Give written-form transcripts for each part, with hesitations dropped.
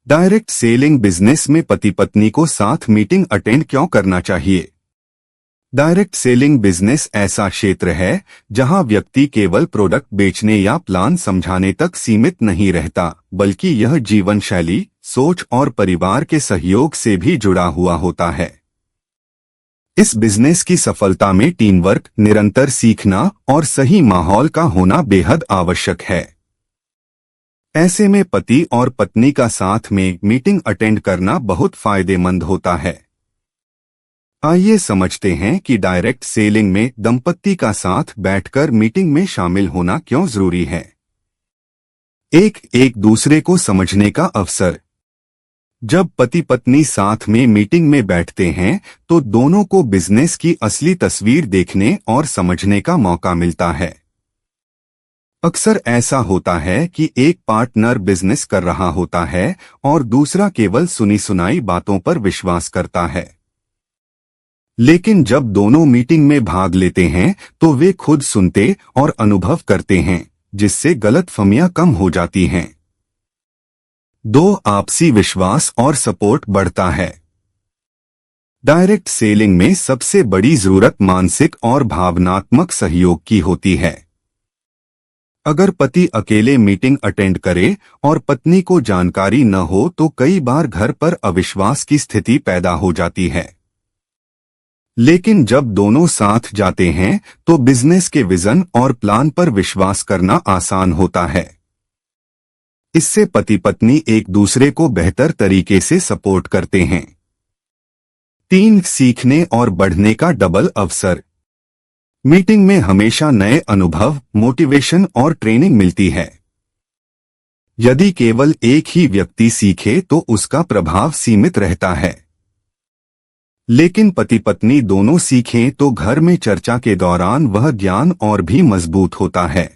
Direct selling business में पति पत्नी को साथ मीटिंग अटेंड क्यों करना चाहिए? डायरेक्ट सेलिंग बिजनेस ऐसा क्षेत्र है जहां व्यक्ति केवल प्रोडक्ट बेचने या प्लान समझाने तक सीमित नहीं रहता, बल्कि यह जीवन शैली, सोच और परिवार के सहयोग से भी जुड़ा हुआ होता है। इस बिजनेस की सफलता में टीम वर्क, निरंतर सीखना और सही माहौल का होना बेहद आवश्यक है। ऐसे में पति और पत्नी का साथ में मीटिंग अटेंड करना बहुत फायदेमंद होता है। आइए समझते हैं कि डायरेक्ट सेलिंग में दंपत्ति का साथ बैठकर मीटिंग में शामिल होना क्यों जरूरी है। एक दूसरे को समझने का अवसर। जब पति पत्नी साथ में मीटिंग में बैठते हैं तो दोनों को बिजनेस की असली तस्वीर देखने और समझने का मौका मिलता है। अक्सर ऐसा होता है कि एक पार्टनर बिजनेस कर रहा होता है और दूसरा केवल सुनी सुनाई बातों पर विश्वास करता है। लेकिन जब दोनों मीटिंग में भाग लेते हैं तो वे खुद सुनते और अनुभव करते हैं, जिससे गलतफहमियां कम हो जाती हैं। आपसी विश्वास और सपोर्ट बढ़ता है। डायरेक्ट सेलिंग में सबसे बड़ी जरूरत मानसिक और भावनात्मक सहयोग की होती है। अगर पति अकेले मीटिंग अटेंड करे और पत्नी को जानकारी न हो तो कई बार घर पर अविश्वास की स्थिति पैदा हो जाती है। लेकिन जब दोनों साथ जाते हैं तो बिजनेस के विजन और प्लान पर विश्वास करना आसान होता है। इससे पति पत्नी एक दूसरे को बेहतर तरीके से सपोर्ट करते हैं। सीखने और बढ़ने का डबल अवसर। मीटिंग में हमेशा नए अनुभव, मोटिवेशन और ट्रेनिंग मिलती है। यदि केवल एक ही व्यक्ति सीखे तो उसका प्रभाव सीमित रहता है। लेकिन पति पत्नी दोनों सीखें तो घर में चर्चा के दौरान वह ज्ञान और भी मजबूत होता है।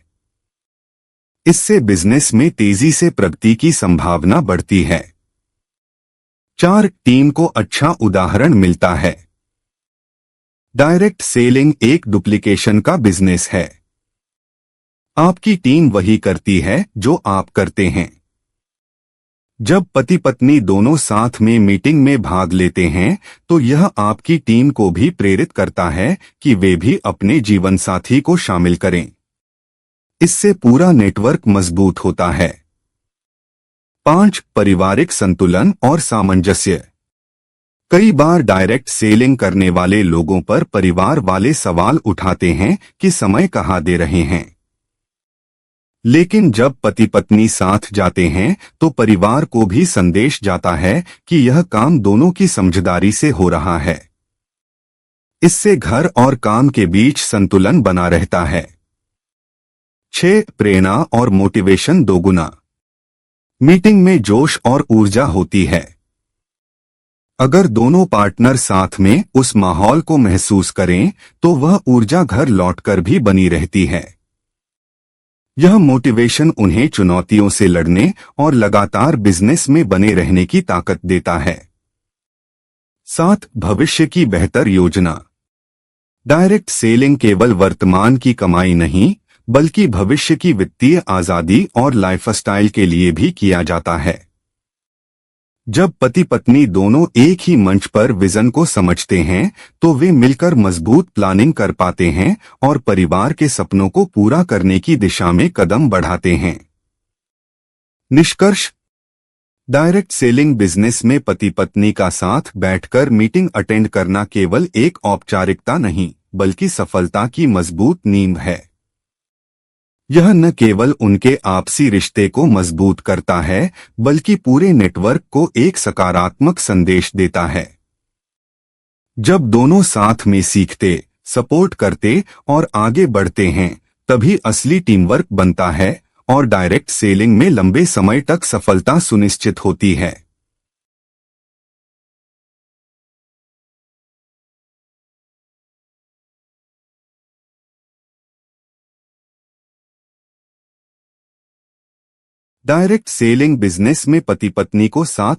इससे बिजनेस में तेजी से प्रगति की संभावना बढ़ती है। टीम को अच्छा उदाहरण मिलता है। डायरेक्ट सेलिंग एक डुप्लीकेशन का बिजनेस है। आपकी टीम वही करती है जो आप करते हैं। जब पति पत्नी दोनों साथ में मीटिंग में भाग लेते हैं तो यह आपकी टीम को भी प्रेरित करता है कि वे भी अपने जीवन साथी को शामिल करें। इससे पूरा नेटवर्क मजबूत होता है। पारिवारिक संतुलन और सामंजस्य। कई बार डायरेक्ट सेलिंग करने वाले लोगों पर परिवार वाले सवाल उठाते हैं कि समय कहाँ दे रहे हैं। लेकिन जब पति पत्नी साथ जाते हैं तो परिवार को भी संदेश जाता है कि यह काम दोनों की समझदारी से हो रहा है। इससे घर और काम के बीच संतुलन बना रहता है। प्रेरणा और मोटिवेशन दोगुना। मीटिंग में जोश और ऊर्जा होती है। अगर दोनों पार्टनर साथ में उस माहौल को महसूस करें तो वह ऊर्जा घर लौटकर भी बनी रहती है। यह मोटिवेशन उन्हें चुनौतियों से लड़ने और लगातार बिजनेस में बने रहने की ताकत देता है। भविष्य की बेहतर योजना। डायरेक्ट सेलिंग केवल वर्तमान की कमाई नहीं बल्कि भविष्य की वित्तीय आजादी और लाइफस्टाइल के लिए भी किया जाता है। जब पति पत्नी दोनों एक ही मंच पर विजन को समझते हैं तो वे मिलकर मजबूत प्लानिंग कर पाते हैं और परिवार के सपनों को पूरा करने की दिशा में कदम बढ़ाते हैं। निष्कर्ष। डायरेक्ट सेलिंग बिजनेस में पति पत्नी का साथ बैठकर मीटिंग अटेंड करना केवल एक औपचारिकता नहीं बल्कि सफलता की मजबूत नींव है। यह न केवल उनके आपसी रिश्ते को मजबूत करता है बल्कि पूरे नेटवर्क को एक सकारात्मक संदेश देता है। जब दोनों साथ में सीखते, सपोर्ट करते और आगे बढ़ते हैं तभी असली टीम वर्क बनता है और डायरेक्ट सेलिंग में लंबे समय तक सफलता सुनिश्चित होती है। डायरेक्ट सेलिंग बिजनेस में पति पत्नी को साथ